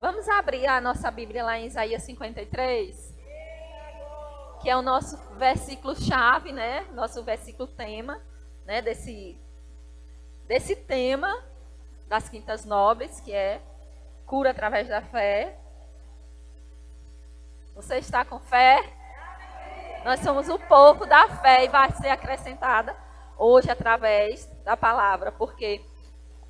Vamos abrir a nossa Bíblia lá em Isaías 53, que é o nosso versículo-chave, né? Nosso versículo-tema, né? Desse tema das Quintas Nobres, que é cura através da fé. Você está com fé? Nós somos o povo da fé e vai ser acrescentada hoje através da palavra, porque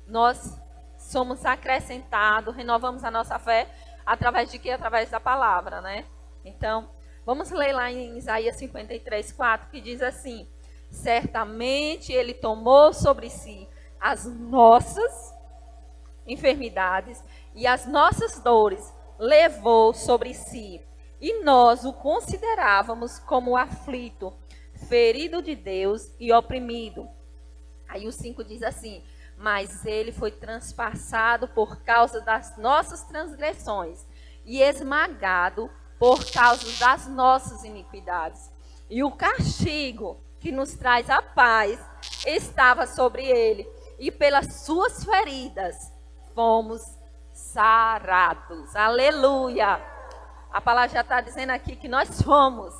nós somos acrescentados, renovamos a nossa fé através de quê? Através da palavra, né? Então, vamos ler lá em Isaías 53, 4, que diz assim: certamente ele tomou sobre si as nossas enfermidades e as nossas dores levou sobre si. E nós o considerávamos como aflito, ferido de Deus e oprimido. Aí o 5 diz assim: mas ele foi transpassado por causa das nossas transgressões e esmagado por causa das nossas iniquidades. E o castigo que nos traz a paz estava sobre ele, e pelas suas feridas fomos sarados. Aleluia! A palavra já está dizendo aqui que nós somos.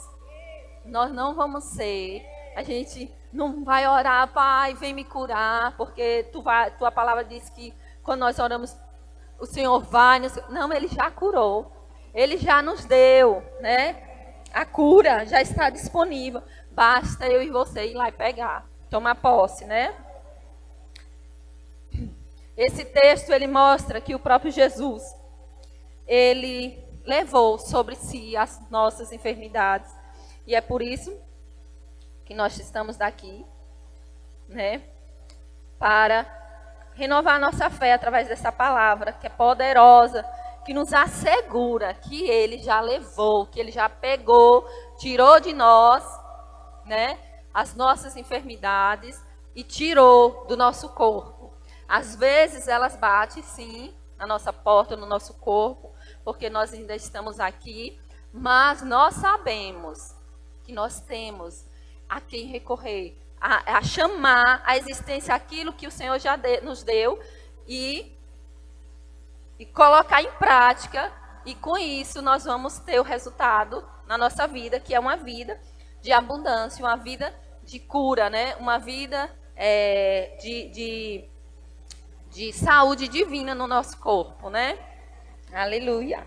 Nós não vamos ser. A gente não vai orar, Pai, vem me curar, porque tua palavra diz que quando nós oramos, o Senhor vai. Não, Ele já curou. Ele já nos deu, né? A cura já está disponível. Basta eu e você ir lá e pegar, tomar posse, né? Esse texto, ele mostra que o próprio Jesus, ele levou sobre si as nossas enfermidades. E é por isso que nós estamos daqui, né? Para renovar a nossa fé através dessa palavra, que é poderosa, que nos assegura que Ele já levou, que Ele já pegou, tirou de nós, né? As nossas enfermidades e tirou do nosso corpo. Às vezes elas batem, sim, na nossa porta, no nosso corpo, porque nós ainda estamos aqui, mas nós sabemos que nós temos a quem recorrer, a chamar à existência aquilo que o Senhor já nos deu e colocar em prática, e com isso nós vamos ter o resultado na nossa vida, que é uma vida de abundância, uma vida de cura, né? Uma vida de saúde divina no nosso corpo, né? Aleluia.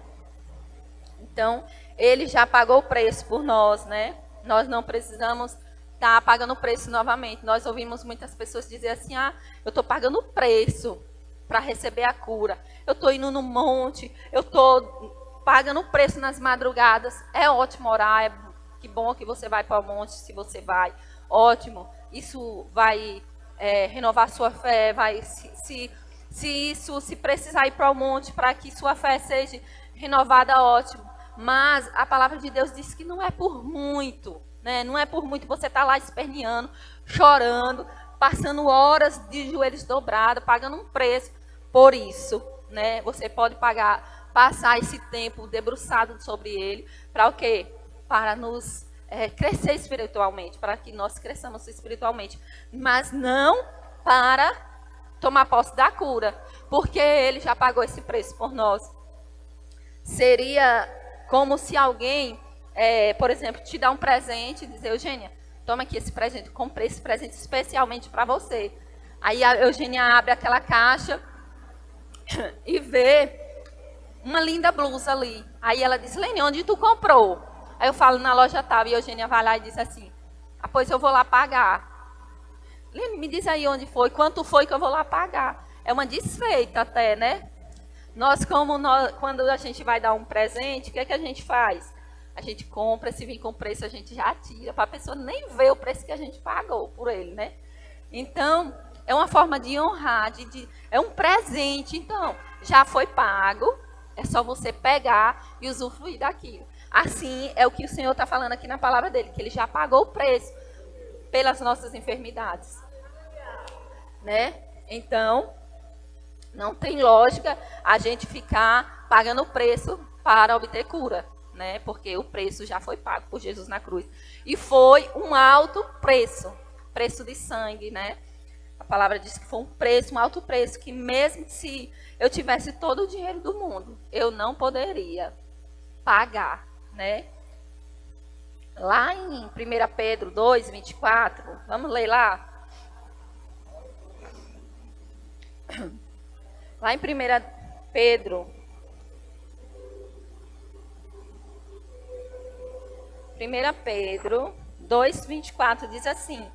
Então, Ele já pagou o preço por nós, né? Nós não precisamos estar pagando o preço novamente. Nós ouvimos muitas pessoas dizer assim: ah, eu estou pagando o preço para receber a cura. Eu estou indo no monte, eu estou pagando o preço nas madrugadas. É ótimo orar, que bom que você vai para o monte, se você vai. Ótimo, isso vai renovar sua fé, vai se precisar ir para o monte para que sua fé seja renovada, ótimo. Mas a palavra de Deus diz que não é por muito, né? Não é por muito você estar lá esperneando, chorando, passando horas de joelhos dobrados, pagando um preço por isso, né? Você pode passar esse tempo debruçado sobre ele, para o quê? Para nos crescer espiritualmente, para que nós cresçamos espiritualmente, mas não para tomar posse da cura, porque ele já pagou esse preço por nós. Seria como se alguém, por exemplo, te dá um presente e dizer: Eugênia, toma aqui esse presente, comprei esse presente especialmente para você. Aí a Eugênia abre aquela caixa e vê uma linda blusa ali. Aí ela diz: Lene, onde tu comprou? Aí eu falo: na loja tal. E a Eugênia vai lá e diz assim: ah, pois eu vou lá pagar. Lene, me diz aí onde foi, quanto foi que eu vou lá pagar. É uma desfeita até, né? Quando a gente vai dar um presente, o que é que a gente faz? A gente compra, se vir com preço, a gente já tira, para a pessoa nem ver o preço que a gente pagou por ele, né? Então, é uma forma de honrar, é um presente. Então, já foi pago, é só você pegar e usufruir daquilo. Assim, é o que o Senhor está falando aqui na palavra dele, que ele já pagou o preço pelas nossas enfermidades, né? Então, não tem lógica a gente ficar pagando o preço para obter cura, né? Porque o preço já foi pago por Jesus na cruz. E foi um alto preço de sangue, né? A palavra diz que foi um preço, um alto preço, que mesmo se eu tivesse todo o dinheiro do mundo, eu não poderia pagar, né? Lá em 1 Pedro 2, 24, vamos ler lá? Lá em 1 Pedro 2, 24 diz assim: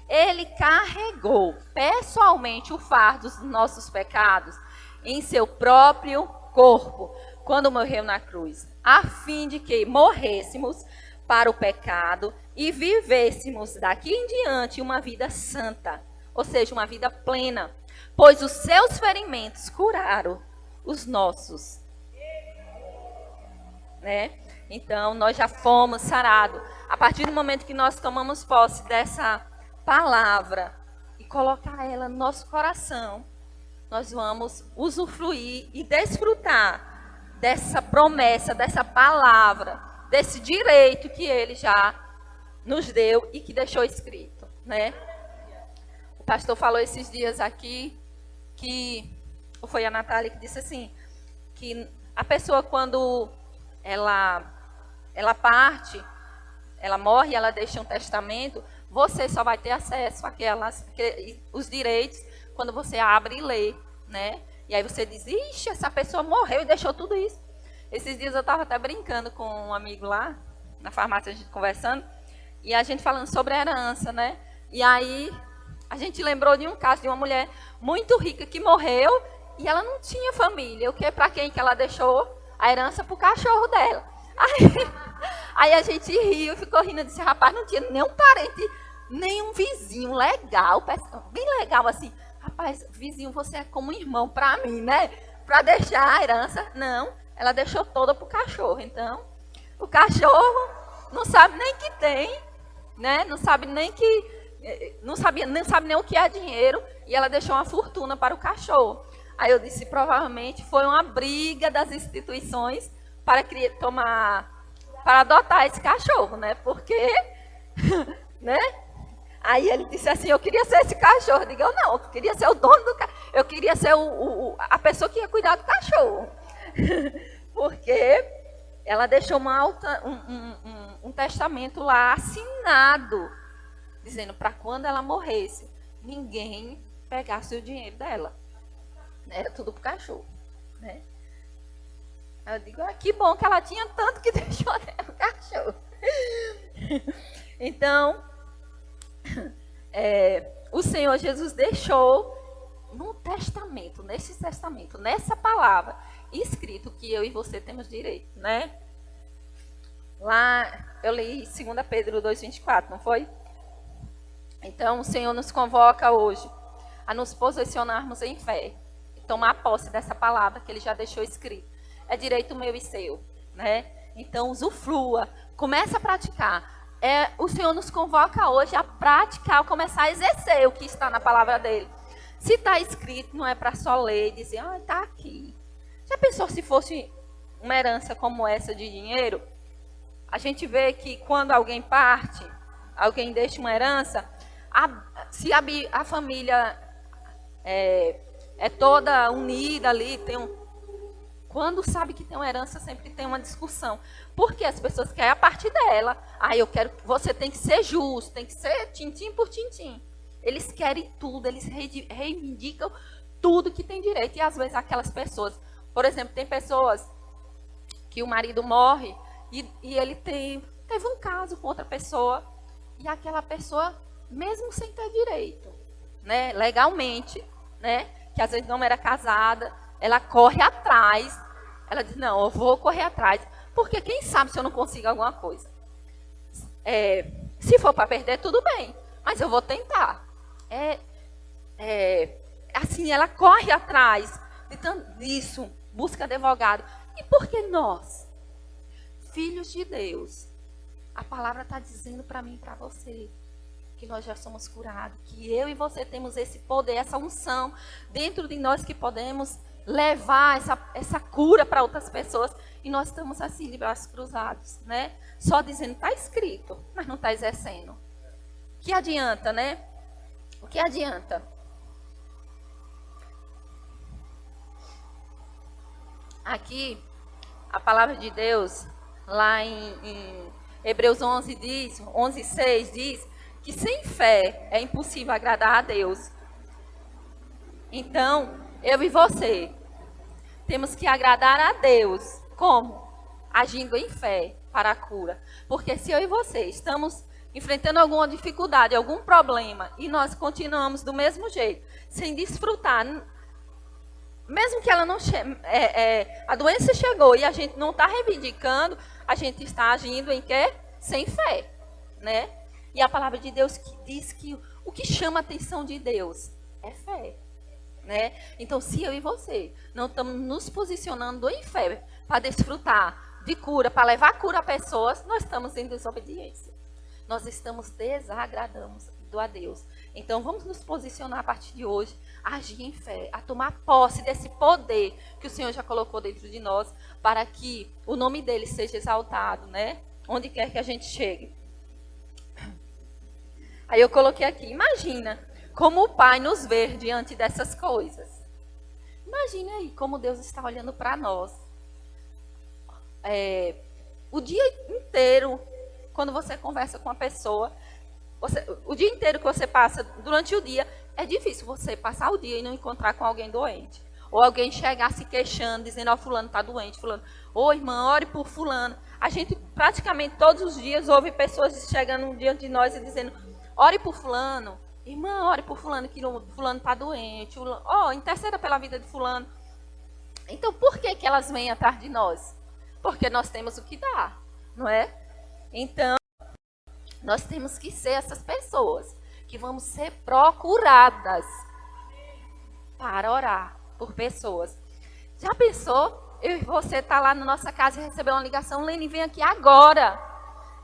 Ele carregou pessoalmente o fardo dos nossos pecados em seu próprio corpo, quando morreu na cruz, a fim de que morrêssemos para o pecado e vivêssemos daqui em diante uma vida santa, ou seja, uma vida plena, pois os seus ferimentos curaram os nossos, né? Então, nós já fomos sarados. A partir do momento que nós tomamos posse dessa palavra e colocar ela no nosso coração, nós vamos usufruir e desfrutar dessa promessa, dessa palavra, desse direito que ele já nos deu e que deixou escrito, né? O pastor falou esses dias aqui ou foi a Natália que disse assim, que a pessoa quando ela parte, ela morre, ela deixa um testamento, você só vai ter acesso os direitos quando você abre e lê, né? E aí você diz, ixi, essa pessoa morreu e deixou tudo isso. Esses dias eu estava até brincando com um amigo lá, na farmácia, a gente conversando, e a gente falando sobre a herança, né? E aí a gente lembrou de um caso de uma mulher muito rica que morreu e ela não tinha família. O que para quem que ela deixou? A herança para o cachorro dela. Aí a gente riu, ficou rindo, disse, rapaz, não tinha nenhum parente, nenhum vizinho legal, bem legal assim. Rapaz, vizinho, você é como um irmão para mim, né? Para deixar a herança. Não, ela deixou toda para o cachorro. Então, o cachorro não sabe nem que tem, né? Não sabe nem o que é dinheiro, e ela deixou uma fortuna para o cachorro. Aí eu disse, provavelmente foi uma briga das instituições para adotar esse cachorro, né? Porque, né? Aí ele disse assim, eu queria ser esse cachorro. Eu digo, não, eu queria ser o dono do cachorro. Eu queria ser a pessoa que ia cuidar do cachorro. Porque ela deixou um testamento lá assinado, dizendo para quando ela morresse, ninguém pegasse o dinheiro dela. Era tudo pro cachorro, né? Eu digo, que bom que ela tinha tanto que deixou o cachorro. Então, o Senhor Jesus deixou no testamento, nessa palavra, escrito que eu e você temos direito, né? Lá, eu li 2 Pedro 2,24, não foi? Então, o Senhor nos convoca hoje a nos posicionarmos em fé, e tomar posse dessa palavra que Ele já deixou escrito. É direito meu e seu, né? Então, usufrua, comece a praticar. O Senhor nos convoca hoje a praticar, a começar a exercer o que está na palavra dEle. Se está escrito, não é para só ler e dizer, está aqui. Já pensou se fosse uma herança como essa de dinheiro? A gente vê que quando alguém parte, alguém deixa uma herança, se a família é toda unida ali, quando sabe que tem uma herança, sempre tem uma discussão. Porque as pessoas querem a parte dela. Você tem que ser justo, tem que ser tintim por tintim. Eles querem tudo, eles reivindicam tudo que tem direito. E às vezes aquelas pessoas, por exemplo, tem pessoas que o marido morre e ele teve um caso com outra pessoa, e aquela pessoa, mesmo sem ter direito, né, legalmente, né, que às vezes não era casada, ela corre atrás, ela diz, não, eu vou correr atrás, porque quem sabe se eu não consigo alguma coisa. Se for para perder, tudo bem, mas eu vou tentar. Assim, ela corre atrás disso, busca advogado. E por que nós, filhos de Deus, a palavra está dizendo para mim e para você, que nós já somos curados, que eu e você temos esse poder, essa unção dentro de nós, que podemos levar essa cura para outras pessoas, e nós estamos assim, de braços cruzados, né? Só dizendo, está escrito, mas não está exercendo. O que adianta, né? O que adianta? Aqui, a palavra de Deus, lá em Hebreus 11:6 diz que sem fé é impossível agradar a Deus. Então, eu e você temos que agradar a Deus. Como? Agindo em fé para a cura. Porque se eu e você estamos enfrentando alguma dificuldade, algum problema, e nós continuamos do mesmo jeito, sem desfrutar, mesmo que ela não a doença chegou e a gente não está reivindicando, a gente está agindo em quê? Sem fé, né? E a palavra de Deus diz que o que chama a atenção de Deus é fé, né? Então, se eu e você não estamos nos posicionando em fé para desfrutar de cura, para levar cura a pessoas, nós estamos em desobediência. Nós estamos desagradando a Deus. Então, vamos nos posicionar a partir de hoje, a agir em fé, a tomar posse desse poder que o Senhor já colocou dentro de nós, para que o nome dele seja exaltado, né? Onde quer que a gente chegue. Aí eu coloquei aqui, imagina como o Pai nos vê diante dessas coisas. Imagina aí como Deus está olhando para nós. O dia inteiro, quando você conversa com uma pessoa, o dia inteiro que você passa durante o dia, é difícil você passar o dia e não encontrar com alguém doente. Ou alguém chegar se queixando, dizendo, ó, fulano está doente, fulano. Ô, irmã, ore por fulano. A gente praticamente todos os dias ouve pessoas chegando diante de nós e dizendo, ore por fulano. Irmã, ore por fulano, que fulano está doente. Ó, interceda pela vida de fulano. Então, por que que elas vêm atrás de nós? Porque nós temos o que dar, não é? Então, nós temos que ser essas pessoas que vamos ser procuradas para orar por pessoas. Já pensou? Eu e você tá lá na nossa casa e receber uma ligação, Lene, vem aqui agora,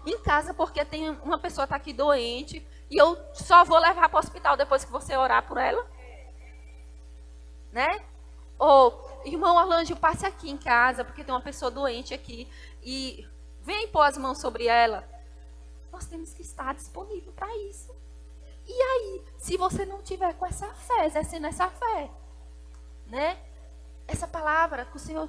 em casa, porque tem uma pessoa tá aqui doente e eu só vou levar para o hospital depois que você orar por ela, né? Ou, irmão Arlândio, passe aqui em casa, porque tem uma pessoa doente aqui e vem pôr as mãos sobre ela. Nós temos que estar disponível para isso. E aí, se você não tiver com essa fé, exercendo essa fé, né? Essa palavra que o Senhor,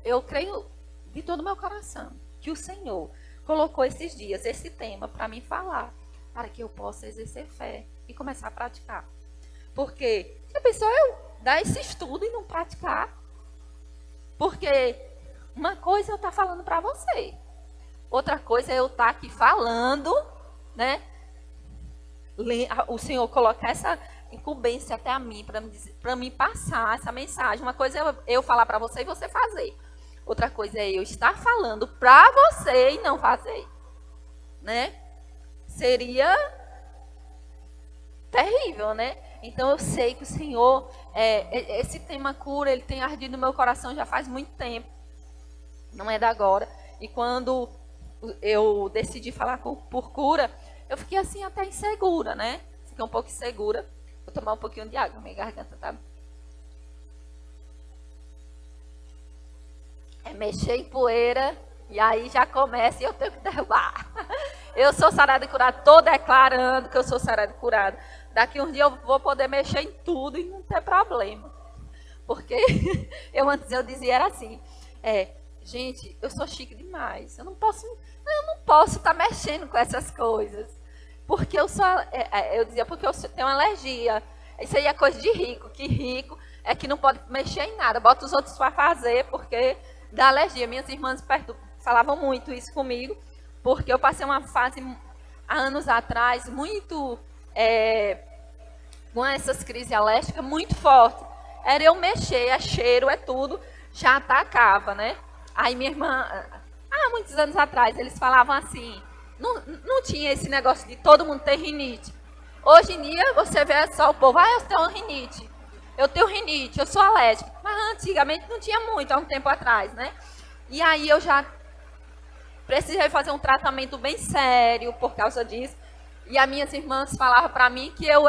eu creio de todo o meu coração, que o Senhor colocou esses dias, esse tema para mim falar, para que eu possa exercer fé e começar a praticar. Porque, já pensou eu dar esse estudo e não praticar? Porque uma coisa é eu estar falando para você, outra coisa é eu estar aqui falando, né? O Senhor colocar essa incumbência até a mim, para me passar essa mensagem. Uma coisa é eu falar para você e você fazer. Outra coisa é eu estar falando para você e não fazer, né? Seria terrível, né? Então eu sei que o Senhor, esse tema cura, ele tem ardido no meu coração já faz muito tempo. Não é da agora. E quando eu decidi falar por cura, eu fiquei assim até insegura, né? Fiquei um pouco insegura. Vou tomar um pouquinho de água, minha garganta tá... mexer em poeira, e aí já começa e eu tenho que derrubar. Eu sou sarada e curada, estou declarando que eu sou sarada e curada. Daqui uns dias eu vou poder mexer em tudo e não ter problema. Porque antes eu dizia, era assim, gente, eu sou chique demais, eu não posso estar mexendo com essas coisas. Porque eu dizia, porque eu tenho uma alergia. Isso aí é coisa de rico, que rico é que não pode mexer em nada, bota os outros para fazer, porque dá alergia. Minhas irmãs falavam muito isso comigo, porque eu passei uma fase, há anos atrás, muito, com essas crises alérgicas muito fortes. Era eu mexer, é cheiro, é tudo, já atacava, né? Aí minha irmã, há muitos anos atrás, eles falavam assim, não tinha esse negócio de todo mundo ter rinite. Hoje em dia, você vê só o povo, eu tenho rinite. Eu tenho rinite, eu sou alérgica. Mas antigamente não tinha muito, há um tempo atrás, né? E aí eu já precisei fazer um tratamento bem sério por causa disso. E as minhas irmãs falavam para mim que eu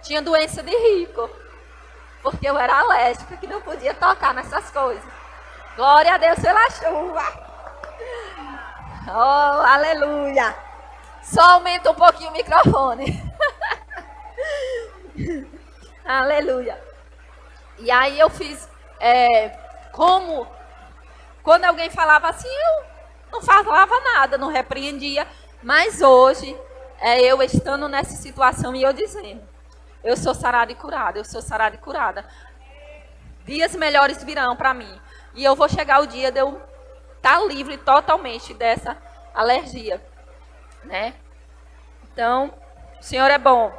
tinha doença de rico. Porque eu era alérgica, que não podia tocar nessas coisas. Glória a Deus pela chuva. Oh, aleluia. Só aumenta um pouquinho o microfone. Aleluia. E aí eu fiz como quando alguém falava assim, eu não falava nada, não repreendia, mas hoje, eu estando nessa situação e eu dizendo, eu sou sarada e curada, eu sou sarada e curada. Dias melhores virão para mim. E eu vou chegar o dia de eu estar livre totalmente dessa alergia, né? Então, o Senhor é bom.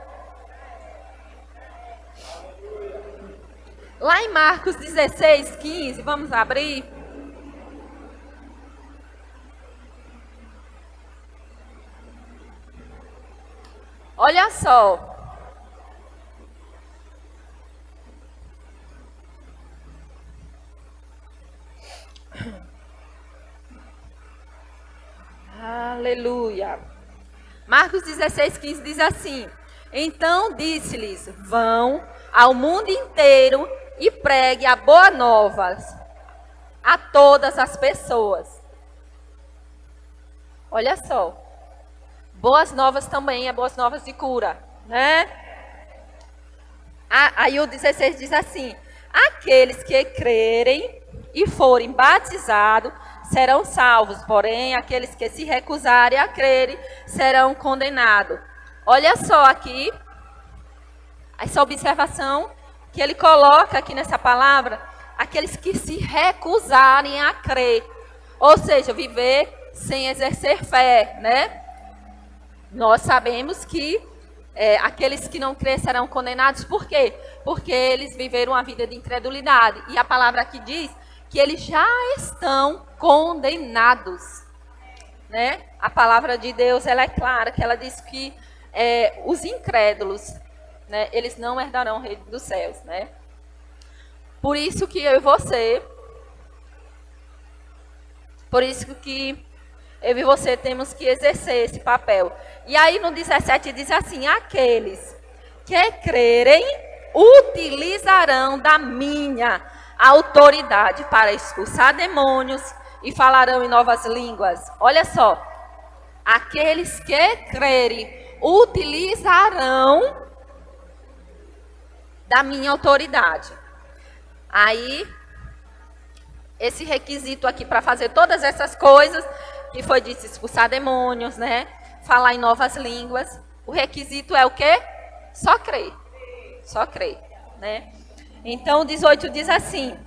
Lá em Marcos 16, 15, vamos abrir. Olha só. Aleluia. Marcos 16, 15 diz assim: então disse-lhes, vão ao mundo inteiro e pregue a boa nova a todas as pessoas. Olha só. Boas novas também é boas novas de cura, né? Aí o 16 diz assim: aqueles que crerem e forem batizados serão salvos, porém aqueles que se recusarem a crer serão condenados. Olha só aqui, essa observação que ele coloca aqui nessa palavra, aqueles que se recusarem a crer, ou seja, viver sem exercer fé, né? Nós sabemos que aqueles que não crêem serão condenados, por quê? Porque eles viveram uma vida de incredulidade, e a palavra aqui diz que eles já estão condenados, né? A palavra de Deus, ela é clara, que ela diz que os incrédulos, né, eles não herdarão o reino dos céus, né? Por isso que eu e você temos que exercer esse papel. E aí no 17 diz assim: aqueles que crerem utilizarão da minha autoridade para expulsar demônios e falarão em novas línguas. Olha só, aqueles que crerem utilizarão da minha autoridade. Aí, esse requisito aqui para fazer todas essas coisas, que foi de expulsar demônios, né? Falar em novas línguas. O requisito é o quê? Só crer. Só crer, né? Então, o 18 diz assim: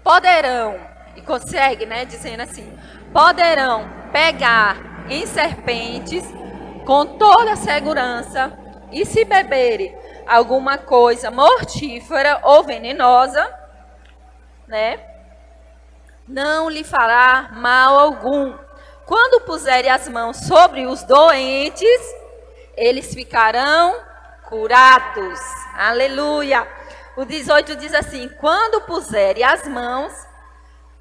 poderão, e consegue, né? Dizendo assim: poderão pegar em serpentes com toda segurança, e se beberem alguma coisa mortífera ou venenosa, né? Não lhe fará mal algum. Quando puserem as mãos sobre os doentes, eles ficarão curados. Aleluia. O 18 diz assim: quando puserem as mãos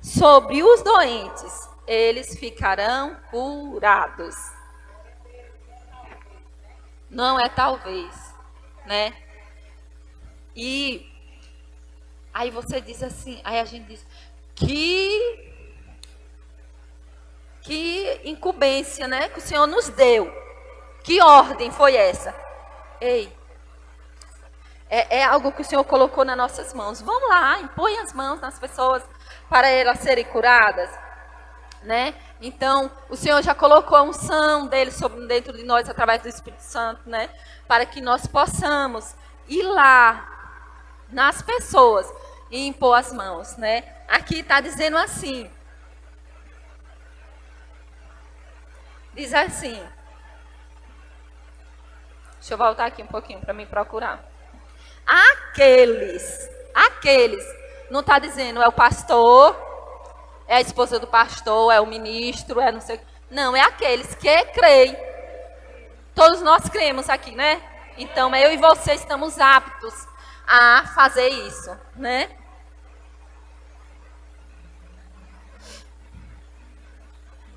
sobre os doentes, eles ficarão curados. Não é talvez, né? E aí você diz assim, aí a gente diz: que incumbência, né, que o Senhor nos deu. Que ordem foi essa? Ei, é algo que o Senhor colocou nas nossas mãos. Vamos lá, impõe as mãos nas pessoas para elas serem curadas, né? Então, o Senhor já colocou a unção dele dentro de nós através do Espírito Santo, né? Para que nós possamos ir lá nas pessoas e impor as mãos, né? Aqui está dizendo assim. Diz assim. Deixa eu voltar aqui um pouquinho para me procurar. Aqueles. Não está dizendo é o pastor, é a esposa do pastor, é o ministro, é não sei. Não, é aqueles que creem. Todos nós cremos aqui, né? Então, eu e você estamos aptos a fazer isso, né?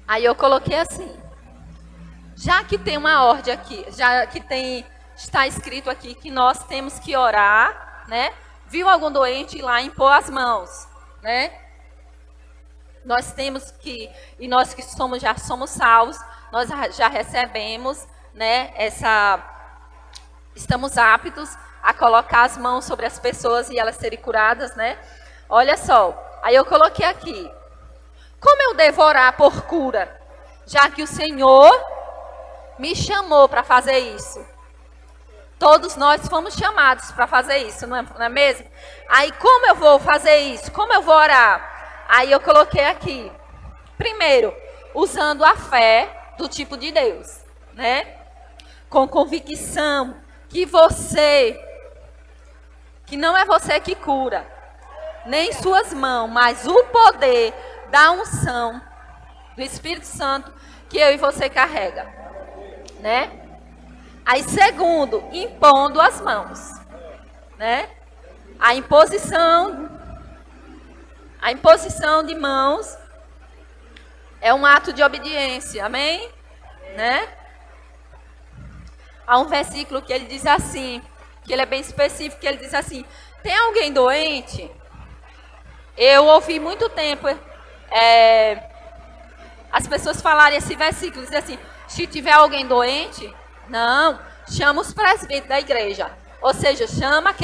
Aí eu coloquei assim. Já que tem uma ordem aqui, já que está escrito aqui que nós temos que orar, né? Viu algum doente ir lá e impor as mãos, né? Nós temos que, e nós que já somos salvos, nós já recebemos, né? Estamos aptos a colocar as mãos sobre as pessoas e elas serem curadas, né? Olha só, aí eu coloquei aqui. Como eu devo orar por cura? Já que o Senhor me chamou para fazer isso. Todos nós fomos chamados para fazer isso, não é mesmo? Aí como eu vou fazer isso? Como eu vou orar? Aí eu coloquei aqui. Primeiro, usando a fé do tipo de Deus, né? Com convicção que não é você que cura, nem suas mãos, mas o poder da unção do Espírito Santo que eu e você carrega, né? Aí segundo, impondo as mãos, né? A imposição de mãos é um ato de obediência, amém? Né? Há um versículo que ele diz assim, que ele é bem específico, que ele diz assim, tem alguém doente? Eu ouvi muito tempo as pessoas falarem esse versículo, dizer assim, se tiver alguém doente, não, chama os presbíteros da igreja. Ou seja, chama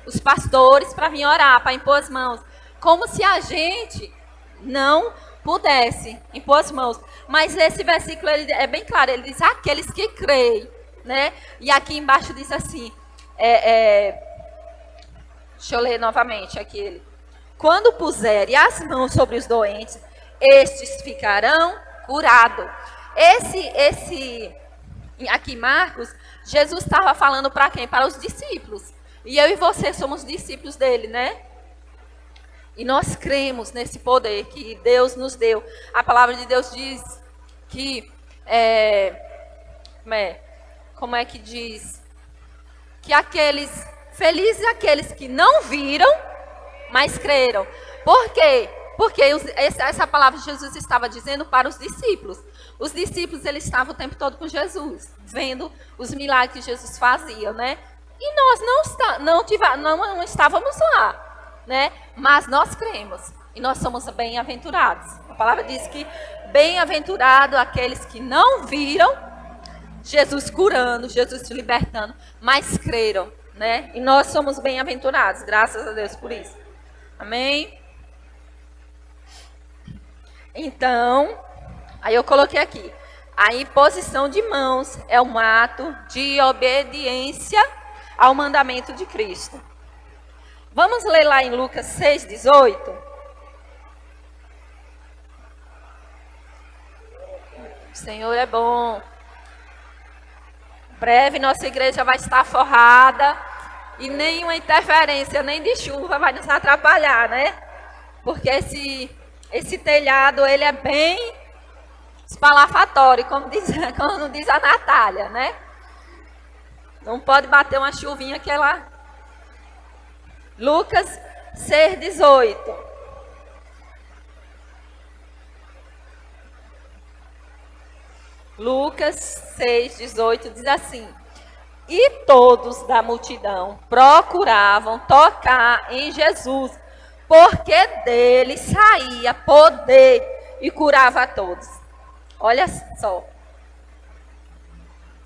os pastores para vir orar, para impor as mãos. Como se a gente não pudesse impor as mãos. Mas esse versículo ele é bem claro, ele diz aqueles que creem, né? E aqui embaixo diz assim, deixa eu ler novamente aquele. Quando puserem as mãos sobre os doentes, estes ficarão curados. Aqui em Marcos, Jesus estava falando para quem? Para os discípulos. E eu e você somos discípulos dele, né? E nós cremos nesse poder que Deus nos deu. A palavra de Deus diz que, como é que diz? Que felizes aqueles que não viram, mas creram. Por quê? Porque essa palavra Jesus estava dizendo para os discípulos. Os discípulos, eles estavam o tempo todo com Jesus, vendo os milagres que Jesus fazia, né? E nós não estávamos lá, né? Mas nós cremos e nós somos bem-aventurados. A palavra diz que bem-aventurado aqueles que não viram Jesus curando, Jesus libertando, mas creram, né? E nós somos bem-aventurados, graças a Deus por isso. Amém? Então, aí eu coloquei aqui, a imposição de mãos é um ato de obediência ao mandamento de Cristo. Vamos ler lá em Lucas 6:18. O Senhor é bom. Breve nossa igreja vai estar forrada e nenhuma interferência, nem de chuva vai nos atrapalhar, né? Porque esse telhado, ele é bem espalafatório, como diz a Natália, né? Não pode bater uma chuvinha que ela... Lucas 6:18. Lucas 6:18 diz assim: e todos da multidão procuravam tocar em Jesus, porque dele saía poder e curava a todos. Olha só.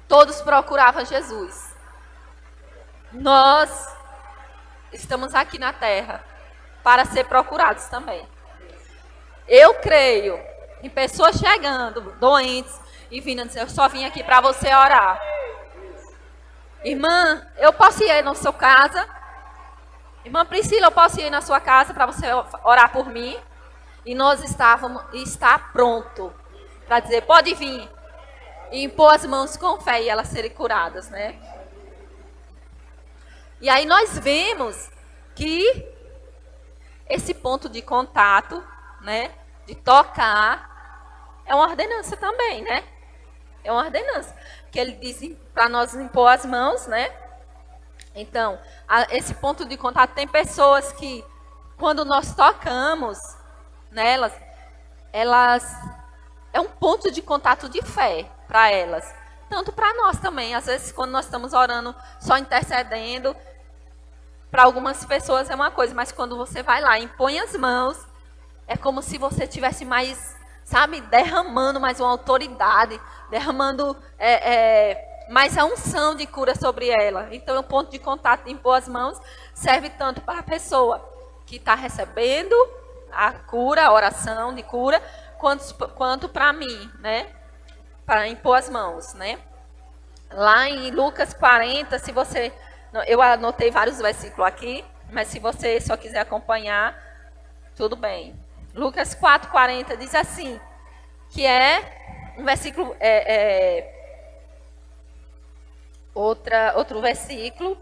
Todos procuravam Jesus. Nós estamos aqui na terra para ser procurados também. Eu creio em pessoas chegando, doentes, e vindo dizer, eu só vim aqui para você orar. Irmã, eu posso ir na sua casa? Irmã Priscila, eu posso ir na sua casa para você orar por mim? E nós está pronto para dizer, pode vir. E impor as mãos com fé e elas serem curadas, né? E aí nós vemos que esse ponto de contato, né, de tocar, é uma ordenança também, né? É uma ordenança. Que ele diz para nós impor as mãos, né? Então, esse ponto de contato, tem pessoas que, quando nós tocamos nelas, é um ponto de contato de fé para elas. Tanto para nós também. Às vezes, quando nós estamos orando, só intercedendo, para algumas pessoas é uma coisa, mas quando você vai lá e impõe as mãos, é como se você tivesse mais, sabe, derramando mais uma autoridade, derramando mas a unção de cura sobre ela. Então, o ponto de contato em boas mãos serve tanto para a pessoa que está recebendo a cura, a oração de cura, quanto para mim, né? Para impor as mãos, né? Lá em Lucas 40, se você... Eu anotei vários versículos aqui, mas se você só quiser acompanhar, tudo bem. Lucas 4:40 diz assim, que é um versículo... outro versículo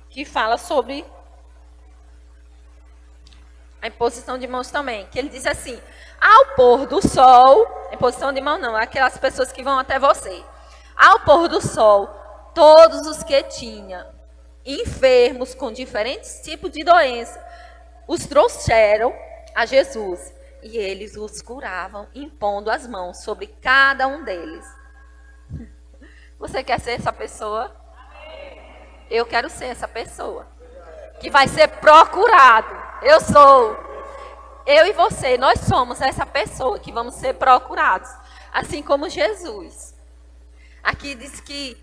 que fala sobre a imposição de mãos também, que ele diz assim, ao pôr do sol, imposição de mão não, aquelas pessoas que vão até você, ao pôr do sol, todos os que tinham enfermos com diferentes tipos de doença, os trouxeram a Jesus, e eles os curavam, impondo as mãos sobre cada um deles. Você quer ser essa pessoa? Eu quero ser essa pessoa que vai ser procurado. Eu sou. Eu e você, nós somos essa pessoa que vamos ser procurados. Assim como Jesus. Aqui diz que,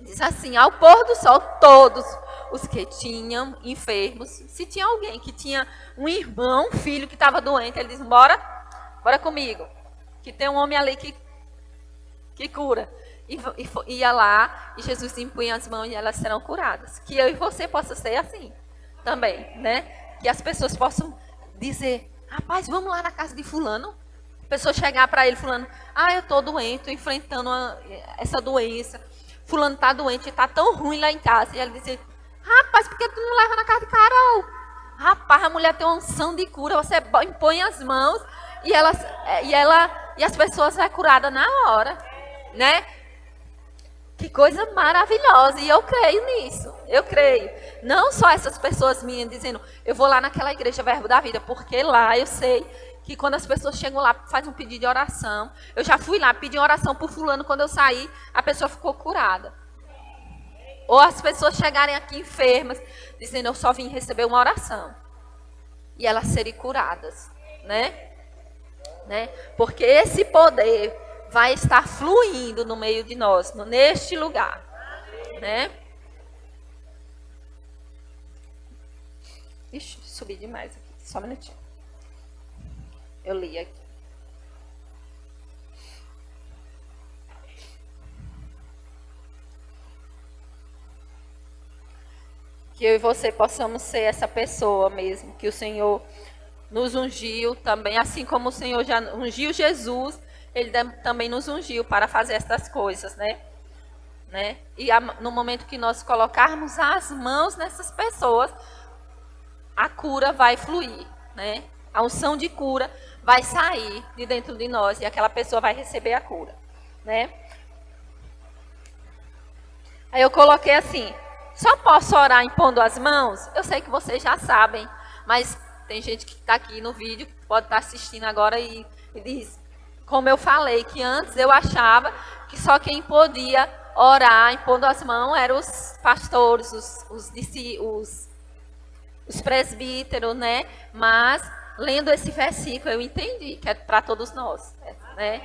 diz assim, ao pôr do sol, todos os que tinham enfermos, se tinha alguém que tinha um irmão, um filho que estava doente, ele diz, bora comigo, que tem um homem ali que cura. E ia lá, e Jesus impunha as mãos e elas serão curadas. Que eu e você possa ser assim também, né? Que as pessoas possam dizer, rapaz, vamos lá na casa de fulano. A pessoa chegar para ele, fulano, eu estou doente, estou enfrentando essa doença. Fulano está doente, está tão ruim lá em casa. E ele dizer, rapaz, por que tu não leva na casa de Carol? Rapaz, a mulher tem uma unção de cura, você impõe as mãos e as pessoas são curadas na hora, né? Que coisa maravilhosa, e eu creio nisso, eu creio. Não só essas pessoas minhas dizendo, eu vou lá naquela igreja Verbo da Vida, porque lá eu sei que quando as pessoas chegam lá, fazem um pedido de oração. Eu já fui lá, pedi oração por fulano, quando eu saí, a pessoa ficou curada. Ou as pessoas chegarem aqui enfermas, dizendo, eu só vim receber uma oração. E elas serem curadas, né? Porque esse poder vai estar fluindo no meio de nós, neste lugar, né? Ixi, subi demais aqui, só um minutinho. Eu li aqui. Que eu e você possamos ser essa pessoa mesmo, que o Senhor nos ungiu também, assim como o Senhor já ungiu Jesus, Ele também nos ungiu para fazer estas coisas, né? E no momento que nós colocarmos as mãos nessas pessoas, a cura vai fluir, né? A unção de cura vai sair de dentro de nós e aquela pessoa vai receber a cura, né? Aí eu coloquei assim, só posso orar impondo as mãos? Eu sei que vocês já sabem, mas tem gente que está aqui no vídeo, que pode estar assistindo agora e diz, como eu falei, que antes eu achava que só quem podia orar impondo as mãos eram os pastores, os presbíteros, né? Mas, lendo esse versículo, eu entendi que é para todos nós, né?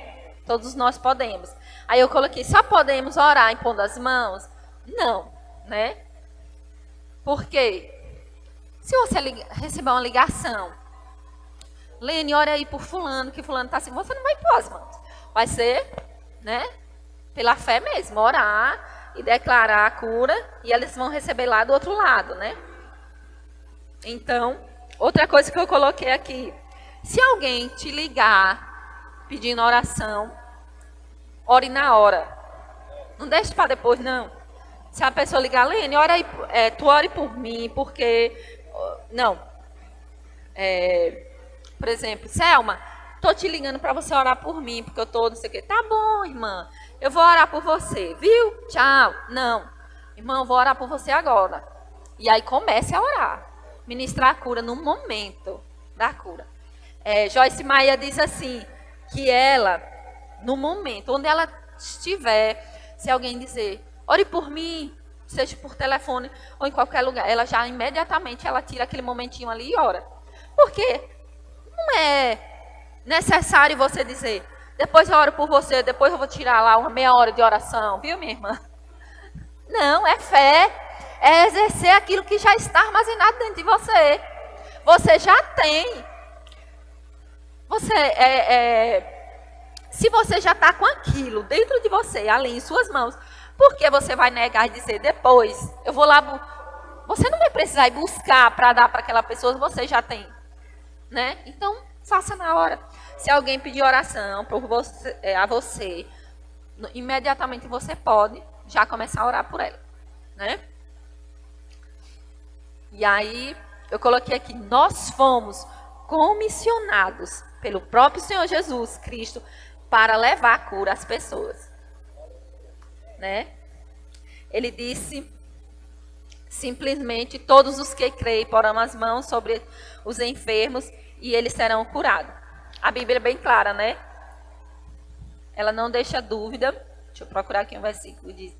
Todos nós podemos. Aí eu coloquei, só podemos orar impondo as mãos? Não, né? Por quê? Se você receber uma ligação, Lene, ora aí por fulano, que fulano está assim, você não vai impor as mãos. Vai ser, né? Pela fé mesmo, orar e declarar a cura, e eles vão receber lá do outro lado, né? Então, outra coisa que eu coloquei aqui, se alguém te ligar pedindo oração, ore na hora. Não deixe para depois, não. Se a pessoa ligar, Lene, ora aí, tu ore por mim, porque... Não. Por exemplo, Selma, tô te ligando para você orar por mim, porque eu tô não sei o quê. Tá bom, irmã, eu vou orar por você, viu? Tchau. Não. Irmão, eu vou orar por você agora. E aí comece a orar. Ministrar a cura no momento da cura. Joyce Meyer diz assim, que ela, no momento, onde ela estiver, se alguém dizer, ore por mim, seja por telefone ou em qualquer lugar, ela já imediatamente ela tira aquele momentinho ali e ora. Por quê? Não é necessário você dizer, depois eu oro por você, depois eu vou tirar lá uma meia hora de oração, viu, minha irmã? Não, é fé, é exercer aquilo que já está armazenado dentro de você. Você já tem. Se você já está com aquilo dentro de você, ali em suas mãos, por que você vai negar e dizer depois, eu vou lá, você não vai precisar ir buscar para dar para aquela pessoa, você já tem, né? Então, faça na hora. Se alguém pedir oração por você, a você, imediatamente você pode já começar a orar por ela, né? E aí, eu coloquei aqui, nós fomos comissionados pelo próprio Senhor Jesus Cristo para levar a cura às pessoas, né? Ele disse, simplesmente, todos os que creem porão as mãos sobre os enfermos e eles serão curados. A Bíblia é bem clara, né? Ela não deixa dúvida. Deixa eu procurar aqui um versículo, diz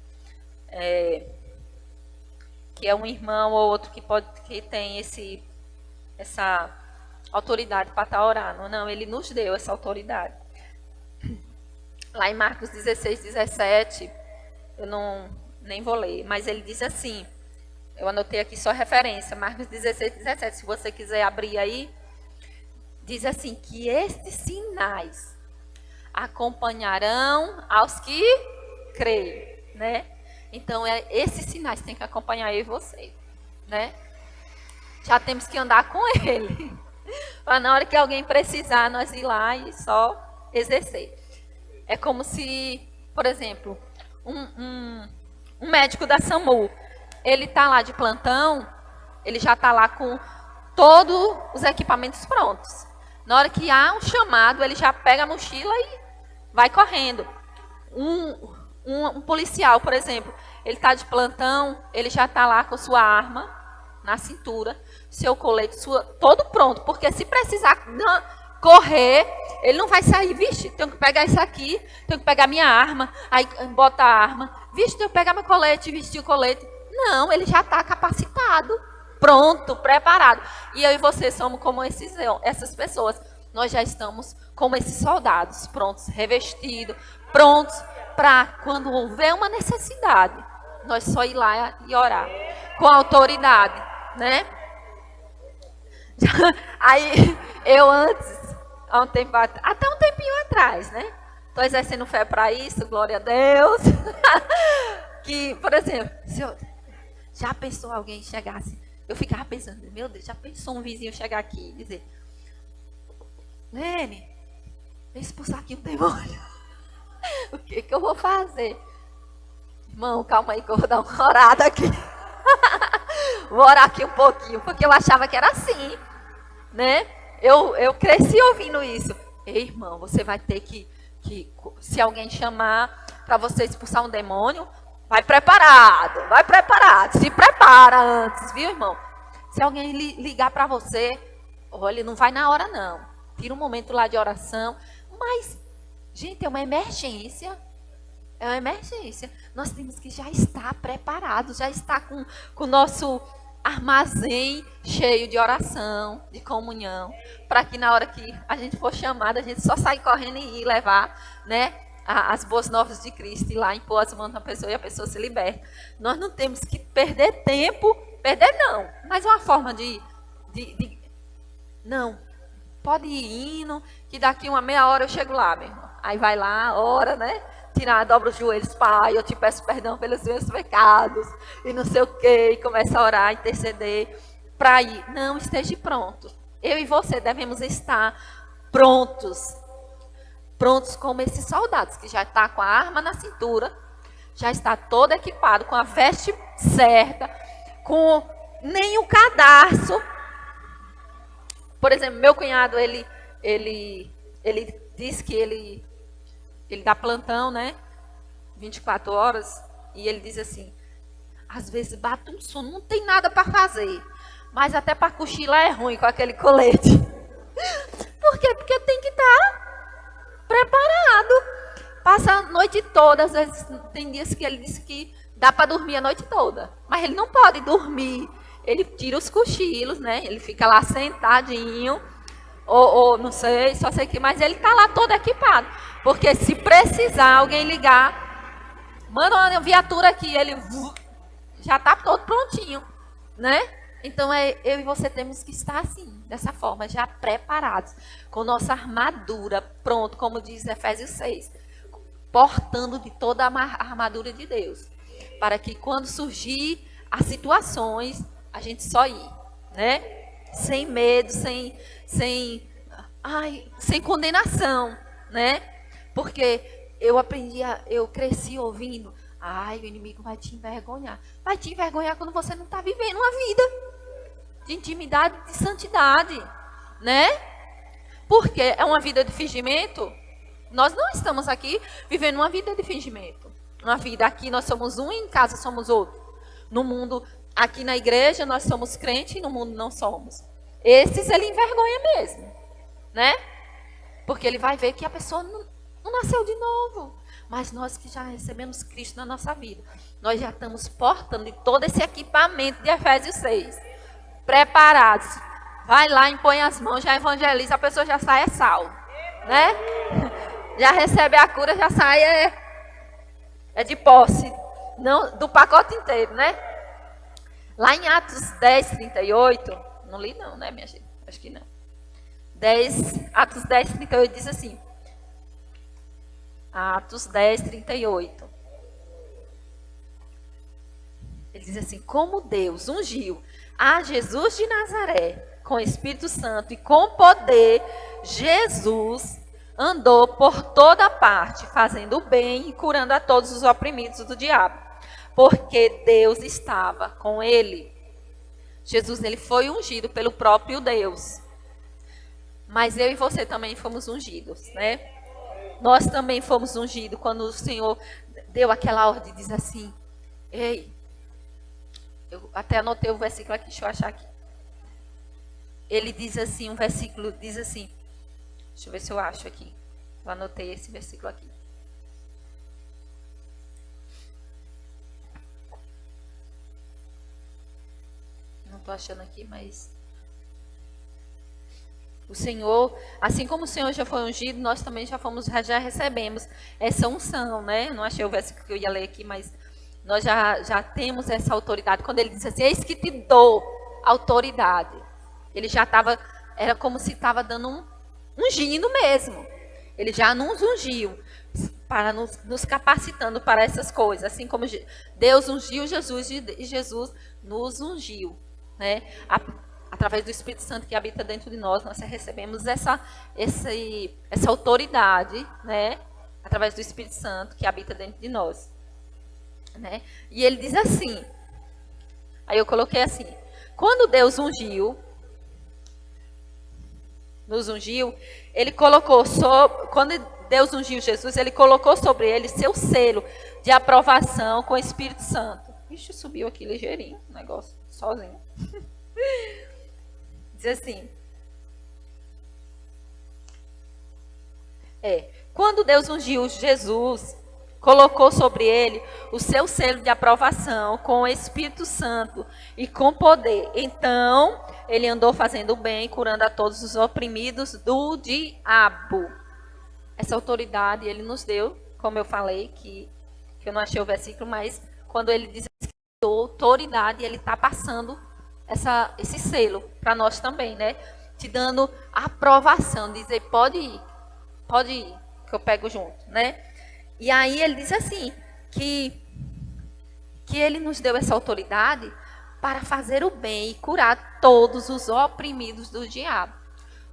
que é um irmão ou outro que tem essa autoridade para estar orando. Não, ele nos deu essa autoridade. Lá em Marcos 16, 17, eu nem vou ler, mas ele diz assim, eu anotei aqui só referência, Marcos 16, 17, se você quiser abrir aí, diz assim, que estes sinais acompanharão aos que creem, né? Então, esses sinais têm que acompanhar eu e você, né? Já temos que andar com ele, para na hora que alguém precisar, nós ir lá e só exercer. É como se, por exemplo, um médico da SAMU, ele está lá de plantão, ele já está lá com todos os equipamentos prontos. Na hora que há um chamado, ele já pega a mochila e vai correndo. Um policial, por exemplo, ele está de plantão, ele já está lá com sua arma na cintura, seu colete, todo pronto, porque se precisar correr, ele não vai sair, vixe, tenho que pegar isso aqui, tenho que pegar minha arma, aí bota a arma, vixe, tenho que pegar meu colete, vestir o colete. Não, ele já está capacitado, pronto, preparado. E eu e você somos como essas pessoas. Nós já estamos como esses soldados, prontos, revestidos, prontos para quando houver uma necessidade, nós só ir lá e orar, com autoridade, né? Aí, eu antes, até um tempinho atrás, né? Estou exercendo fé para isso, glória a Deus. Que, por exemplo, já pensou alguém chegasse, eu ficava pensando, meu Deus, já pensou um vizinho chegar aqui e dizer, Nene, vem expulsar aqui um demônio. O que eu vou fazer? Irmão, calma aí que eu vou dar uma orada aqui. Vou orar aqui um pouquinho, porque eu achava que era assim, né? Eu cresci ouvindo isso. Ei, irmão, você vai ter que se alguém chamar para você expulsar um demônio, vai preparado, se prepara antes, viu, irmão? Se alguém ligar para você, olha, não vai na hora não, tira um momento lá de oração, mas, gente, é uma emergência, nós temos que já estar preparados, já estar com o nosso armazém cheio de oração, de comunhão, para que na hora que a gente for chamada, a gente só sair correndo e ir levar, né, as boas novas de Cristo, e lá impor as mãos na pessoa e a pessoa se liberta. Nós não temos que perder tempo, mas uma forma não, pode ir indo, que daqui uma meia hora eu chego lá, meu irmão. Aí vai lá, ora, né? Dobra os joelhos, Pai, eu te peço perdão pelos meus pecados, e não sei o quê, e começa a orar, interceder, para ir. Não, esteja pronto. Eu e você devemos estar prontos como esses soldados, que já está com a arma na cintura, já está todo equipado, com a veste certa, com nem o cadarço. Por exemplo, meu cunhado, ele diz que ele dá plantão, né? 24 horas. E ele diz assim, às vezes bate um sono, não tem nada para fazer. Mas até para cochilar é ruim com aquele colete. Por quê? Porque tem que estar preparado. Passa a noite toda. Às vezes tem dias que ele diz que dá para dormir a noite toda. Mas ele não pode dormir. Ele tira os cochilos, né? Ele fica lá sentadinho, ou não sei, só sei que, mas ele está lá todo equipado. Porque se precisar alguém ligar, manda uma viatura aqui, ele já está todo prontinho, né? Então eu e você temos que estar assim, dessa forma, já preparados, com nossa armadura pronto, como diz Efésios 6, portando de toda a armadura de Deus, para que quando surgir as situações, a gente só ir, né? Sem medo, sem condenação, né? Porque eu cresci ouvindo, o inimigo vai te envergonhar. Vai te envergonhar quando você não está vivendo uma vida de intimidade, de santidade, né? Porque é uma vida de fingimento. Nós não estamos aqui vivendo uma vida de fingimento. Uma vida aqui nós somos um e em casa somos outro. No mundo, aqui na igreja nós somos crentes e no mundo não somos. Esses ele envergonha mesmo, né? Porque ele vai ver que a pessoa não nasceu de novo. Mas nós que já recebemos Cristo na nossa vida, nós já estamos portando de todo esse equipamento de Efésios 6. Preparados. Vai lá, impõe as mãos, já evangeliza, a pessoa já sai salva, né? Já recebe a cura, já sai de posse, não, do pacote inteiro, né? Lá em Atos 10, 38, não li não, né, minha gente? Acho que não. Atos 10, 38 diz assim. Atos 10, 38. Ele diz assim, como Deus ungiu a Jesus de Nazaré com o Espírito Santo e com poder, Jesus andou por toda parte, fazendo o bem e curando a todos os oprimidos do diabo, porque Deus estava com ele. Jesus, ele foi ungido pelo próprio Deus. Mas eu e você também fomos ungidos, né? Nós também fomos ungidos quando o Senhor deu aquela ordem, diz assim, ei, eu até anotei o versículo aqui, deixa eu achar aqui. Ele diz assim, um versículo diz assim, deixa eu ver se eu acho aqui. Eu anotei esse versículo aqui. Não estou achando aqui, mas... O Senhor, assim como o Senhor já foi ungido, nós também já recebemos essa unção, né? Não achei o versículo que eu ia ler aqui, mas nós já temos essa autoridade. Quando ele disse assim, eis que te dou autoridade. Ele já estava, era como se estava dando ungindo mesmo. Ele já nos ungiu, para nos capacitando para essas coisas. Assim como Deus ungiu Jesus e Jesus nos ungiu, né? Através do Espírito Santo que habita dentro de nós, nós recebemos essa autoridade, né? Através do Espírito Santo que habita dentro de nós, né? E ele diz assim, aí eu coloquei assim, quando Deus nos ungiu, ele colocou quando Deus ungiu Jesus, ele colocou sobre ele seu selo de aprovação com o Espírito Santo. Ixi, subiu aqui ligeirinho o negócio, sozinho. Diz assim, quando Deus ungiu Jesus, colocou sobre ele o seu selo de aprovação com o Espírito Santo e com poder. Então, ele andou fazendo o bem, curando a todos os oprimidos do diabo. Essa autoridade ele nos deu, como eu falei, que eu não achei o versículo, mas quando ele diz que autoridade, ele está passando esse selo para nós também, né? Te dando aprovação, dizer, pode ir, que eu pego junto, né? E aí ele diz assim, que ele nos deu essa autoridade para fazer o bem e curar todos os oprimidos do diabo.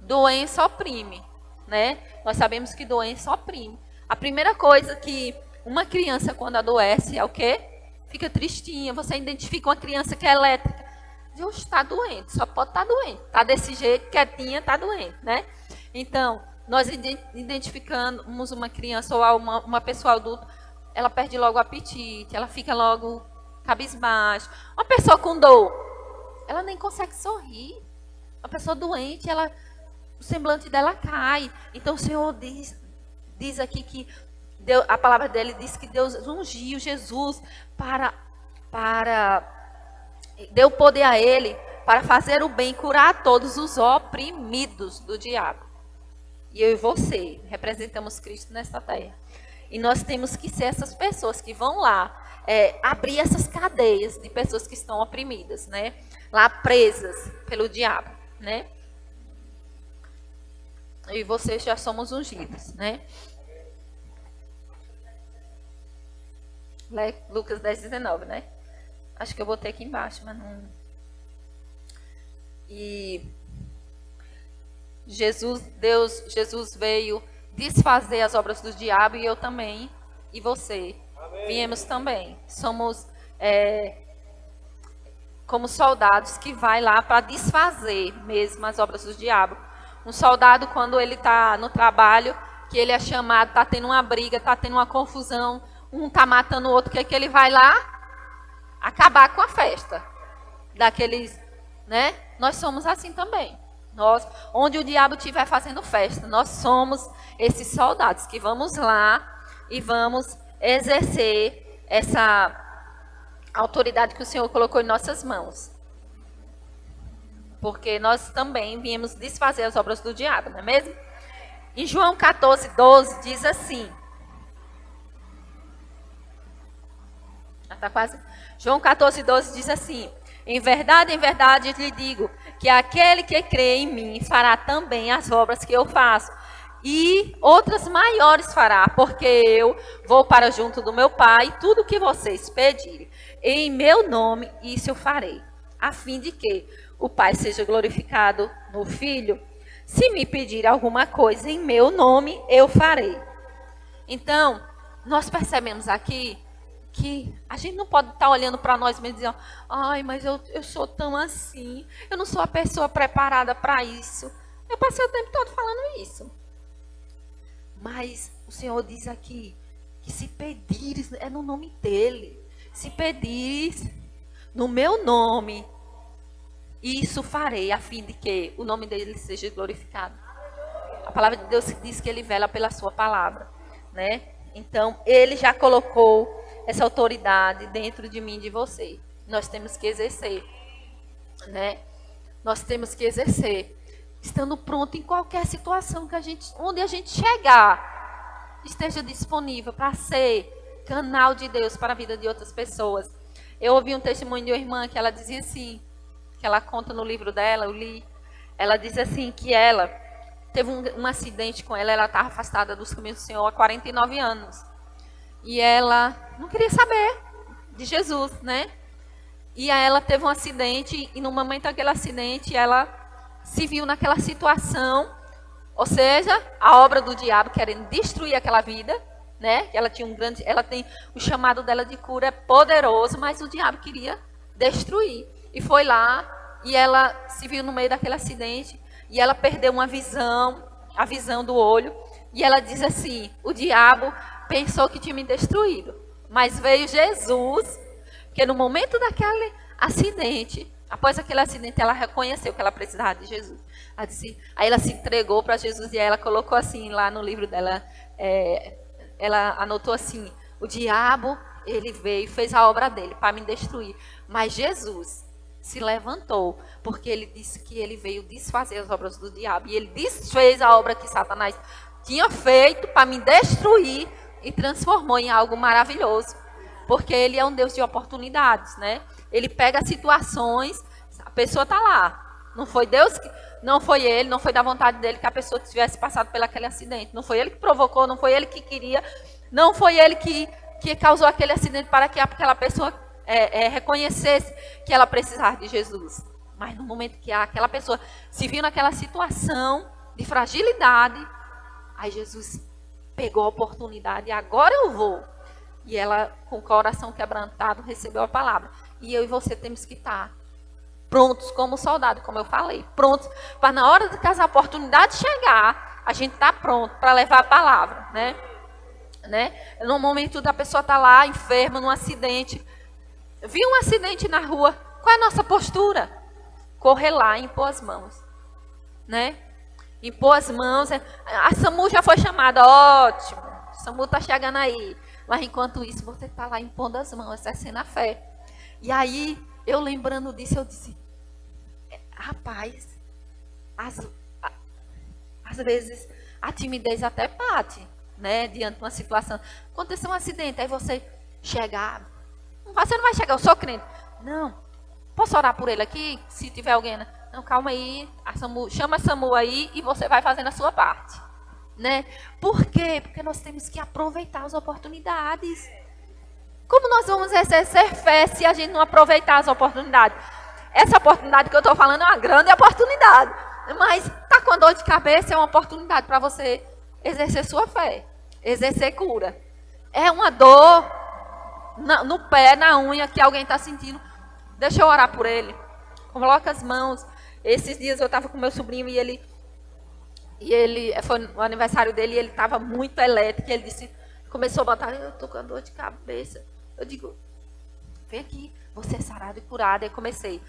Doença oprime, né? Nós sabemos que doença oprime. A primeira coisa que uma criança quando adoece é o quê? Fica tristinha, você identifica uma criança que é elétrica. Deus está doente, só pode estar doente. Está desse jeito, quietinha, está doente, né? Então, nós identificamos uma criança ou uma pessoa adulta, ela perde logo o apetite, ela fica logo cabisbaixo. Uma pessoa com dor, ela nem consegue sorrir. Uma pessoa doente, o semblante dela cai. Então, o Senhor diz aqui que a palavra dele diz que Deus ungiu Jesus deu poder a ele para fazer o bem e curar todos os oprimidos do diabo. E eu e você representamos Cristo nesta terra. E nós temos que ser essas pessoas que vão lá abrir essas cadeias de pessoas que estão oprimidas, né? Lá presas pelo diabo, né? Eu e você já somos ungidos, né? Lucas 10:19, né? Acho que eu botei aqui embaixo, mas não... E Jesus veio desfazer as obras do diabo, e eu também, e você. Amém. Viemos também. Somos como soldados que vai lá para desfazer mesmo as obras do diabo. Um soldado, quando ele está no trabalho, que ele é chamado, está tendo uma briga, está tendo uma confusão, um está matando o outro, que ele vai lá acabar com a festa daqueles, né? Nós somos assim também. Nós, onde o diabo estiver fazendo festa, nós somos esses soldados que vamos lá e vamos exercer essa autoridade que o Senhor colocou em nossas mãos. Porque nós também viemos desfazer as obras do diabo, não é mesmo? Em João 14:12 diz assim. Está quase. João 14:12 diz assim: em verdade lhe digo, que aquele que crê em mim fará também as obras que eu faço, e outras maiores fará, porque eu vou para junto do meu Pai, e tudo que vocês pedirem em meu nome, isso eu farei, a fim de que o Pai seja glorificado no Filho. Se me pedir alguma coisa em meu nome, eu farei. Então, nós percebemos aqui que a gente não pode estar olhando para nós mesmos e dizendo: ai, mas eu sou tão assim, eu não sou a pessoa preparada para isso. Eu passei o tempo todo falando isso. Mas o Senhor diz aqui que se pedires, é no nome dEle. Se pedires no meu nome, isso farei, a fim de que o nome dEle seja glorificado. A palavra de Deus diz que Ele vela pela sua palavra, né? Então, Ele já colocou essa autoridade dentro de mim e de você. Nós temos que exercer, né? Nós temos que exercer, estando pronto em qualquer situação que onde a gente chegar, esteja disponível para ser canal de Deus para a vida de outras pessoas. Eu ouvi um testemunho de uma irmã que ela dizia assim, que ela conta no livro dela, eu li. Ela diz assim que ela teve um acidente com ela estava afastada dos caminhos do Senhor há 49 anos. E ela não queria saber de Jesus, né? E aí ela teve um acidente, e no momento daquele acidente, ela se viu naquela situação, ou seja, a obra do diabo querendo destruir aquela vida, né? Ela tem o chamado dela de cura é poderoso, mas o diabo queria destruir. E foi lá, e ela se viu no meio daquele acidente, e ela perdeu uma visão, a visão do olho, e ela diz assim: o diabo pensou que tinha me destruído, mas veio Jesus, porque no momento daquele acidente, após aquele acidente, ela reconheceu que ela precisava de Jesus. Aí ela se entregou para Jesus, e aí ela colocou assim, lá no livro dela, ela anotou assim: o diabo, ele veio e fez a obra dele para me destruir, mas Jesus se levantou, porque ele disse que ele veio desfazer as obras do diabo, e ele desfez a obra que Satanás tinha feito para me destruir, e transformou em algo maravilhoso, porque ele é um Deus de oportunidades, né? Ele pega situações, a pessoa está lá, não foi Deus que, não foi ele, não foi da vontade dele que a pessoa tivesse passado por aquele acidente, não foi ele que provocou, não foi ele que queria, não foi ele que causou aquele acidente para que aquela pessoa reconhecesse que ela precisava de Jesus. Mas no momento que aquela pessoa se viu naquela situação de fragilidade, aí Jesus pegou a oportunidade, e agora eu vou. E ela, com o coração quebrantado, recebeu a palavra. E eu e você temos que estar prontos como soldado, como eu falei, prontos para na hora que essa oportunidade chegar, a gente está pronto para levar a palavra, né? No momento da pessoa estar lá enferma, num acidente, viu um acidente na rua, qual é a nossa postura? Correr lá e impor as mãos, né? Impor as mãos. A SAMU já foi chamada, ótimo, a SAMU está chegando aí. Mas enquanto isso, você está lá impondo as mãos, exercendo a fé. E aí, eu lembrando disso, eu disse: Rapaz, às vezes a timidez até bate, né? Diante de uma situação. Aconteceu um acidente, aí você chegar. Você não vai chegar, eu sou crente. Não, posso orar por ele aqui? Se tiver alguém. Não, calma aí. Chama a SAMU aí e você vai fazendo a sua parte. Né? Por quê? Porque nós temos que aproveitar as oportunidades. Como nós vamos exercer fé se a gente não aproveitar as oportunidades? Essa oportunidade que eu estou falando é uma grande oportunidade. Mas tá com dor de cabeça, é uma oportunidade para você exercer sua fé. Exercer cura. É uma dor no pé, na unha, que alguém está sentindo. Deixa eu orar por ele. Coloca as mãos. Esses dias eu estava com meu sobrinho e ele foi o aniversário dele e ele estava muito elétrico. Ele disse, começou a botar, eu estou com dor de cabeça. Eu digo, vem aqui, você é sarado e curado. Aí comecei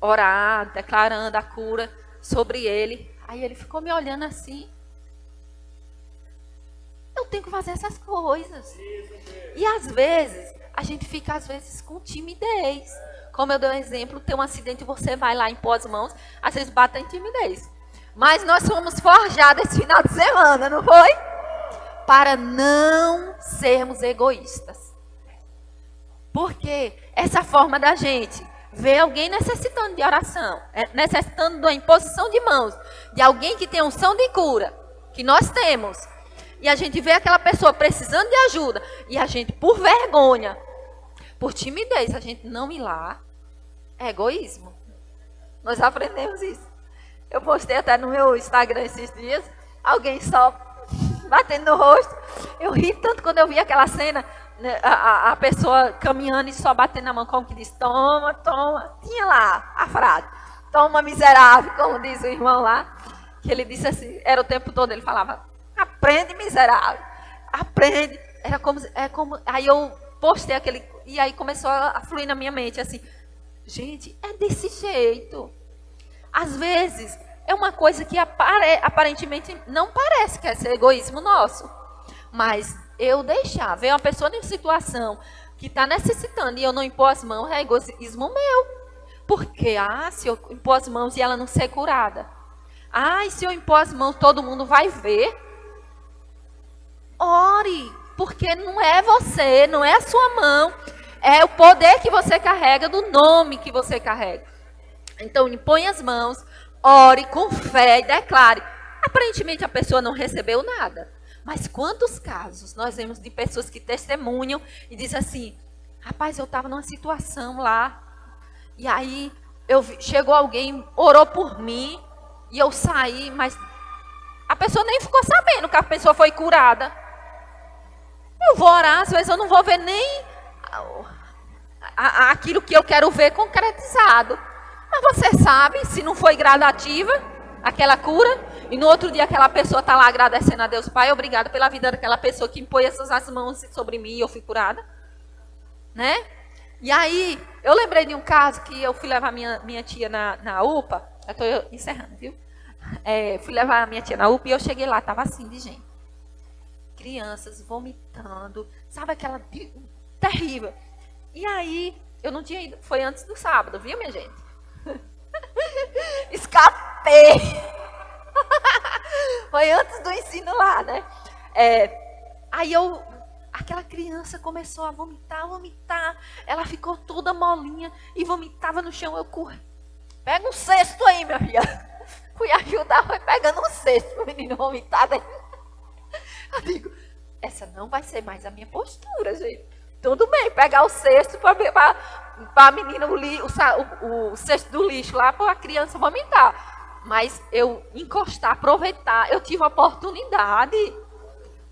a orar, declarando a cura sobre ele. Aí ele ficou me olhando assim. Eu tenho que fazer essas coisas. E às vezes, a gente fica com timidez. Como eu dei um exemplo, tem um acidente e você vai lá, impor as mãos, às vezes bate em timidez. Mas nós fomos forjados esse final de semana, não foi? Para não sermos egoístas. Porque essa forma da gente ver alguém necessitando de oração, necessitando de uma imposição de mãos, de alguém que tem unção de cura, que nós temos, e a gente vê aquela pessoa precisando de ajuda, e a gente, por vergonha, por timidez, a gente não ir lá, é egoísmo. Nós aprendemos isso. Eu postei até no meu Instagram esses dias, alguém só batendo no rosto. Eu ri tanto quando eu vi aquela cena, né, a pessoa caminhando e só batendo na mão, como que diz, toma, toma. Tinha lá a frase, toma miserável, como diz o irmão lá, que ele disse assim, era o tempo todo, ele falava, aprende miserável, aprende. Era como, aí eu postei aquele, e aí começou a fluir na minha mente, assim, gente, é desse jeito. Às vezes, é uma coisa que aparentemente não parece que é ser egoísmo nosso. Mas eu deixar, ver uma pessoa em situação que está necessitando e eu não impor as mãos, é egoísmo meu. Porque, se eu impor as mãos e ela não ser curada. E se eu impor as mãos, todo mundo vai ver. Ore, porque não é você, não é a sua mão. É o poder que você carrega, do nome que você carrega. Então, impõe as mãos, ore com fé e declare. Aparentemente, a pessoa não recebeu nada. Mas quantos casos nós vemos de pessoas que testemunham e dizem assim, rapaz, eu estava numa situação lá, e aí chegou alguém, orou por mim, e eu saí, mas a pessoa nem ficou sabendo que a pessoa foi curada. Eu vou orar, às vezes eu não vou ver nem aquilo que eu quero ver concretizado. Mas você sabe, se não foi gradativa, aquela cura, e no outro dia aquela pessoa está lá agradecendo a Deus, Pai, obrigado pela vida daquela pessoa que impôs as mãos sobre mim e eu fui curada. Né? E aí, eu lembrei de um caso que eu fui levar minha tia na UPA, eu estou encerrando, viu? Fui levar a minha tia na UPA e eu cheguei lá, estava assim de gente. Crianças vomitando, sabe aquela terrível. E aí, eu não tinha ido, foi antes do sábado, viu, minha gente? Escapei. Foi antes do ensino lá, né? Aí aquela criança começou a vomitar. Ela ficou toda molinha e vomitava no chão. Eu corri. Pega um cesto aí, minha filha. Fui ajudar, foi pegando um cesto. O menino vomitado. Eu digo, essa não vai ser mais a minha postura, gente. Tudo bem, pegar o cesto para a menina, o cesto do lixo lá para a criança vomitar. Mas eu encostar, aproveitar, eu tive a oportunidade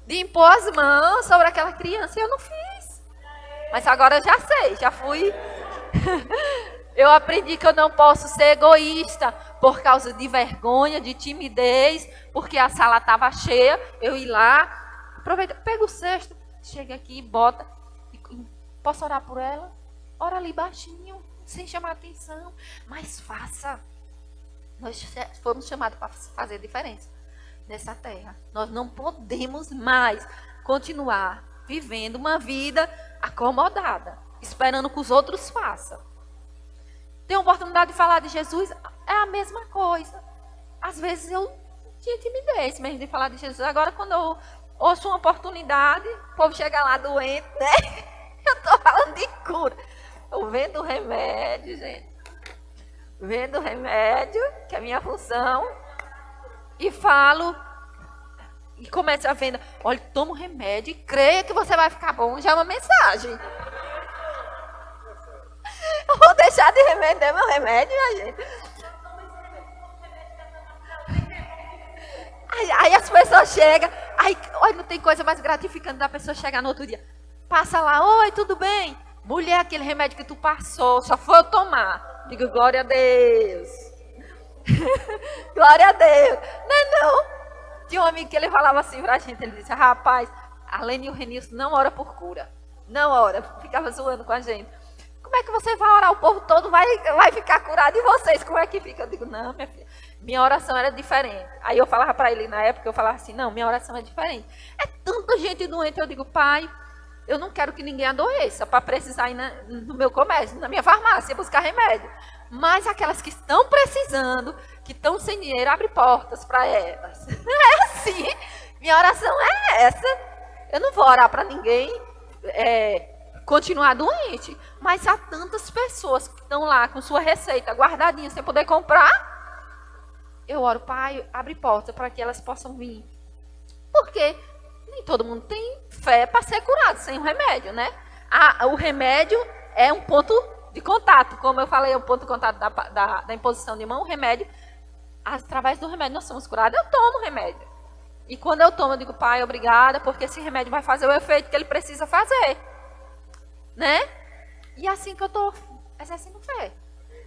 de impor as mãos sobre aquela criança e eu não fiz. Mas agora eu já sei, já fui. Eu aprendi que eu não posso ser egoísta por causa de vergonha, de timidez, porque a sala estava cheia, eu ir lá, aproveita, pega o cesto, chega aqui e bota. Posso orar por ela? Ora ali baixinho, sem chamar atenção. Mas faça. Nós fomos chamados para fazer diferença nessa terra. Nós não podemos mais continuar vivendo uma vida acomodada, esperando que os outros façam. Tem a oportunidade de falar de Jesus? é a mesma coisa. Às vezes eu tinha timidez mesmo de falar de Jesus. Agora, quando eu ouço uma oportunidade, o povo chega lá doente, né? Eu estou falando de cura. Eu vendo remédio, gente. Vendo remédio, que é a minha função, e falo, e começo a venda. Olha, toma o remédio e creia que você vai ficar bom. Já é uma mensagem. Eu vou deixar de vender meu remédio, minha gente. Aí as pessoas chegam, aí, olha, não tem coisa mais gratificante da pessoa chegar no outro dia. Passa lá, oi, tudo bem? Mulher, aquele remédio que tu passou, só foi eu tomar. Digo, glória a Deus. Glória a Deus. Não. Tinha um amigo que ele falava assim pra gente, ele disse, rapaz, a Lene e o Renilson não ora por cura. Não ora, ficava zoando com a gente. Como é que você vai orar? O povo todo vai ficar curado e vocês, como é que fica? Eu digo, não, minha filha, minha oração era diferente. Aí eu falava para ele na época, eu falava assim, não, minha oração é diferente. É tanta gente doente, eu digo, pai, eu não quero que ninguém adoeça para precisar ir no meu comércio, na minha farmácia, buscar remédio. Mas aquelas que estão precisando, que estão sem dinheiro, abre portas para elas. É assim, minha oração é essa. Eu não vou orar para ninguém continuar doente, mas há tantas pessoas que estão lá com sua receita guardadinha sem poder comprar. Eu oro, pai, abre porta para que elas possam vir. Porque nem todo mundo tem fé para ser curado sem o remédio, né? O remédio é um ponto de contato. Como eu falei, é um ponto de contato da imposição de mão. O remédio, através do remédio nós somos curados. Eu tomo o remédio. E quando eu tomo, eu digo, pai, obrigada, porque esse remédio vai fazer o efeito que ele precisa fazer. Né? E assim que eu estou exercendo fé.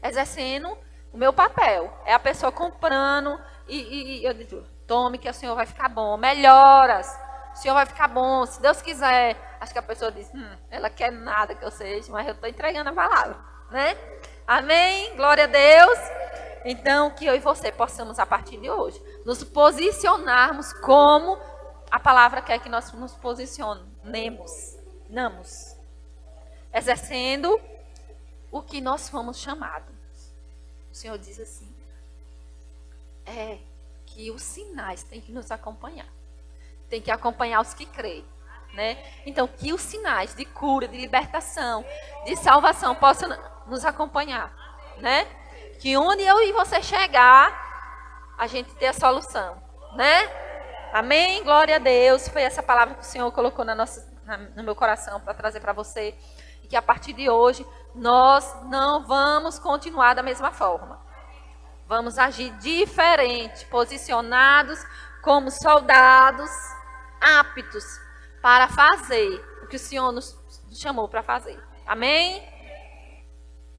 Exercendo o meu papel. É a pessoa comprando e eu digo, tome que o Senhor vai ficar bom. Melhoras. O Senhor vai ficar bom, se Deus quiser. Acho que a pessoa diz, ela quer nada que eu seja, mas eu estou entregando a palavra. Né? Amém? Glória a Deus. Então, que eu e você possamos, a partir de hoje, nos posicionarmos como a palavra quer que nós nos posicionemos. Exercendo o que nós fomos chamados. O Senhor diz assim, que os sinais têm que nos acompanhar. Tem que acompanhar os que creem. Né? Então, que os sinais de cura, de libertação, de salvação possam nos acompanhar. Né? Que onde eu e você chegar, a gente tenha a solução. Né? Amém? Glória a Deus. Foi essa palavra que o Senhor colocou no meu coração para trazer para você. E que a partir de hoje, nós não vamos continuar da mesma forma. Vamos agir diferente, posicionados como soldados aptos para fazer o que o Senhor nos chamou para fazer. Amém?